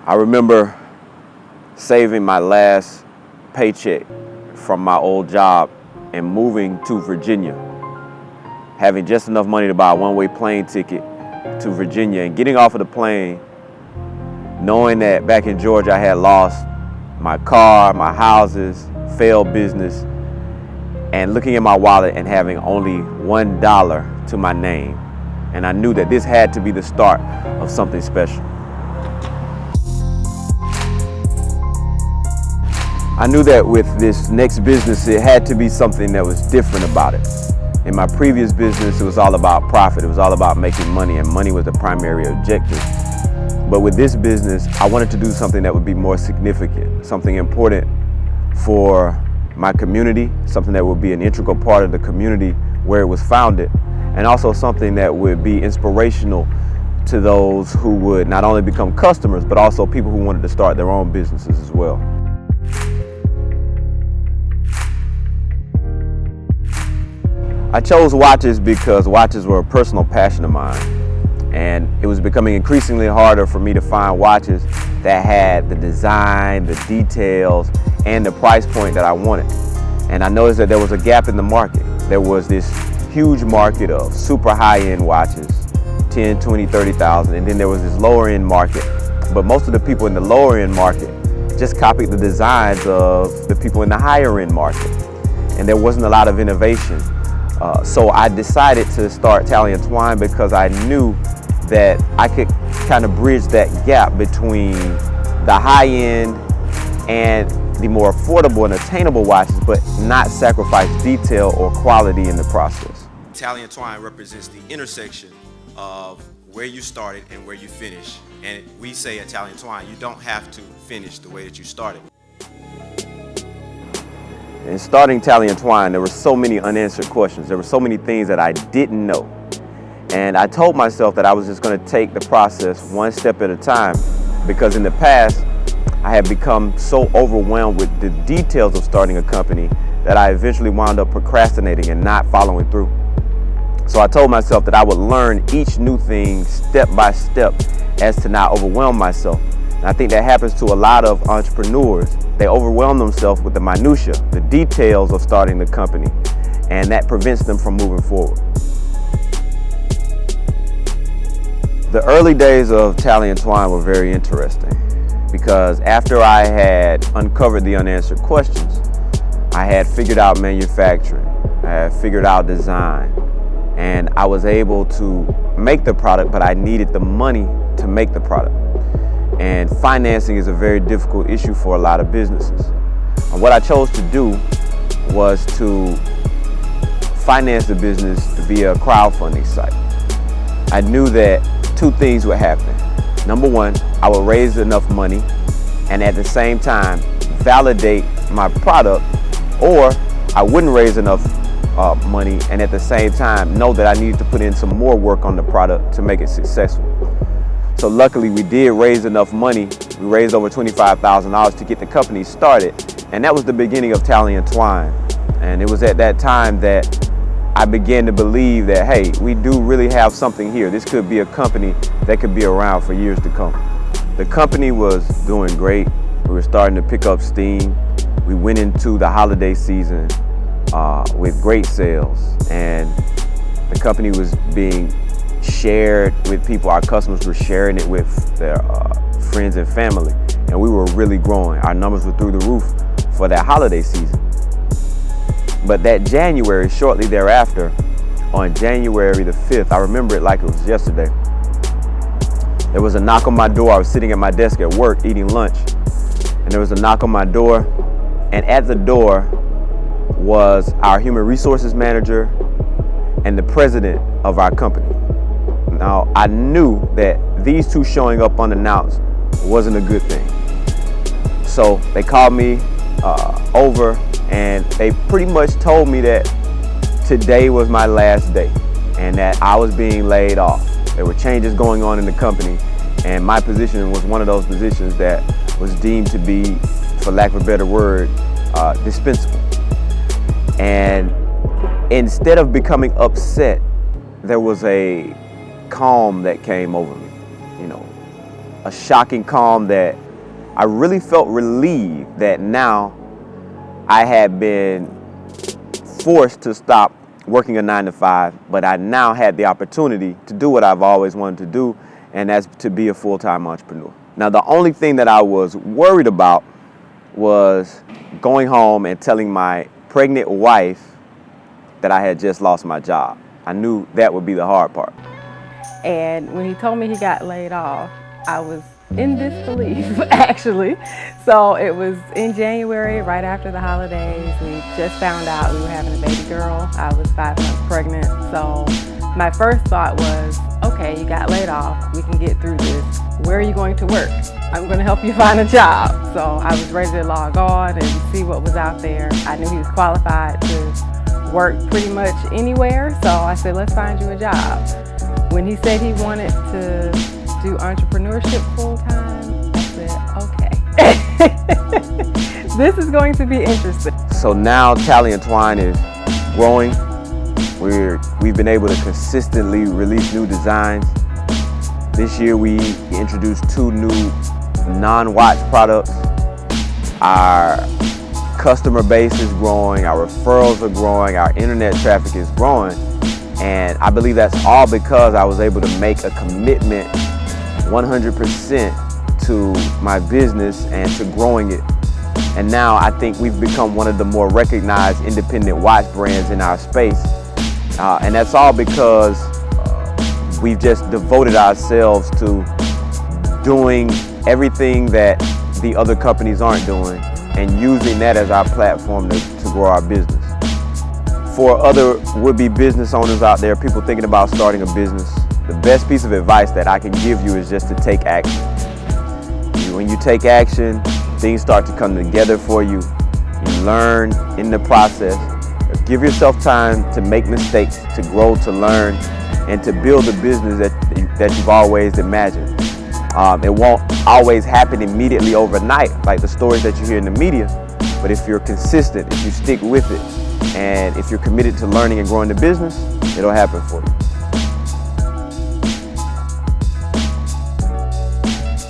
I remember saving my last paycheck from my old job and moving to Virginia, having just enough money to buy a one-way plane ticket to Virginia and getting off of the plane, knowing that back in Georgia I had lost my car, my houses, failed business, and looking at my wallet and having only $1 to my name. And I knew that this had to be the start of something special. I knew that with this next business, it had to be something that was different about it. In my previous business, it was all about profit. It was all about making money, and money was the primary objective. But with this business, I wanted to do something that would be more significant, something important for my community, something that would be an integral part of the community where it was founded, and also something that would be inspirational to those who would not only become customers, but also people who wanted to start their own businesses as well. I chose watches because watches were a personal passion of mine, and it was becoming increasingly harder for me to find watches that had the design, the details, and the price point that I wanted. And I noticed that there was a gap in the market. There was this huge market of super high-end watches, 10, 20, 30,000, and then there was this lower-end market. But most of the people in the lower-end market just copied the designs of the people in the higher-end market, and there wasn't a lot of innovation. So I decided to start Talley Twine because I knew that I could kind of bridge that gap between the high end and the more affordable and attainable watches, but not sacrifice detail or quality in the process. Talley Twine represents the intersection of where you started and where you finish. And we say at Talley Twine, you don't have to finish the way that you started. In starting Talley Twine, there were so many unanswered questions. There were so many things that I didn't know. And I told myself that I was just going to take the process one step at a time, because in the past, I had become so overwhelmed with the details of starting a company that I eventually wound up procrastinating and not following through. So I told myself that I would learn each new thing step by step as to not overwhelm myself. And I think that happens to a lot of entrepreneurs. They overwhelm themselves with the minutia, the details of starting the company, and that prevents them from moving forward. The early days of Talley Twine were very interesting because after I had uncovered the unanswered questions, I had figured out manufacturing, I had figured out design, and I was able to make the product, but I needed the money to make the product. And financing is a very difficult issue for a lot of businesses. And what I chose to do was to finance the business via a crowdfunding site. I knew that two things would happen. Number one, I would raise enough money and at the same time validate my product, or I wouldn't raise enough money and at the same time know that I needed to put in some more work on the product to make it successful. So luckily we did raise enough money. We raised over $25,000 to get the company started, and that was the beginning of Talley Twine. And it was at that time that I began to believe that, hey, we do really have something here. This could be a company that could be around for years to come. The company was doing great. We were starting to pick up steam. We went into the holiday season with great sales, and the company was being shared with people. Our customers were sharing it with their friends and family, and we were really growing. Our numbers were through the roof for that holiday season. But that January, shortly thereafter, on January the 5th, I remember it like it was yesterday, there was a knock on my door. I was sitting at my desk at work eating lunch, and there was a knock on my door, and at the door was our human resources manager and the president of our company. Now, I knew that these two showing up unannounced wasn't a good thing. So they called me over, and they pretty much told me that today was my last day and that I was being laid off. There were changes going on in the company, and my position was one of those positions that was deemed to be, for lack of a better word, dispensable. And instead of becoming upset, there was a calm that came over me. You know, a shocking calm that I really felt relieved that now I had been forced to stop working a 9-to-5, but I now had the opportunity to do what I've always wanted to do, and that's to be a full-time entrepreneur. Now, the only thing that I was worried about was going home and telling my pregnant wife that I had just lost my job. I knew that would be the hard part. And when he told me he got laid off, I was in disbelief, actually. So it was in January, right after the holidays. We just found out we were having a baby girl. I was 5 months pregnant. So my first thought was, okay, you got laid off. We can get through this. Where are you going to work? I'm going to help you find a job. So I was ready to log on and see what was out there. I knew he was qualified to work pretty much anywhere. So I said, let's find you a job. When he said he wanted to do entrepreneurship full-time, I said, okay. This is going to be interesting. So now Talley Twine is growing. We've been able to consistently release new designs. This year we introduced 2 new non-watch products. Our customer base is growing, our referrals are growing, our internet traffic is growing. And I believe that's all because I was able to make a commitment 100% to my business and to growing it. And now I think we've become one of the more recognized independent watch brands in our space. And that's all because we've just devoted ourselves to doing everything that the other companies aren't doing and using that as our platform to grow our business. For other would-be business owners out there, people thinking about starting a business, the best piece of advice that I can give you is just to take action. When you take action, things start to come together for you. You learn in the process. Give yourself time to make mistakes, to grow, to learn, and to build a business that you've always imagined. It won't always happen immediately overnight, like the stories that you hear in the media, but if you're consistent, if you stick with it, and if you're committed to learning and growing the business, it'll happen for you.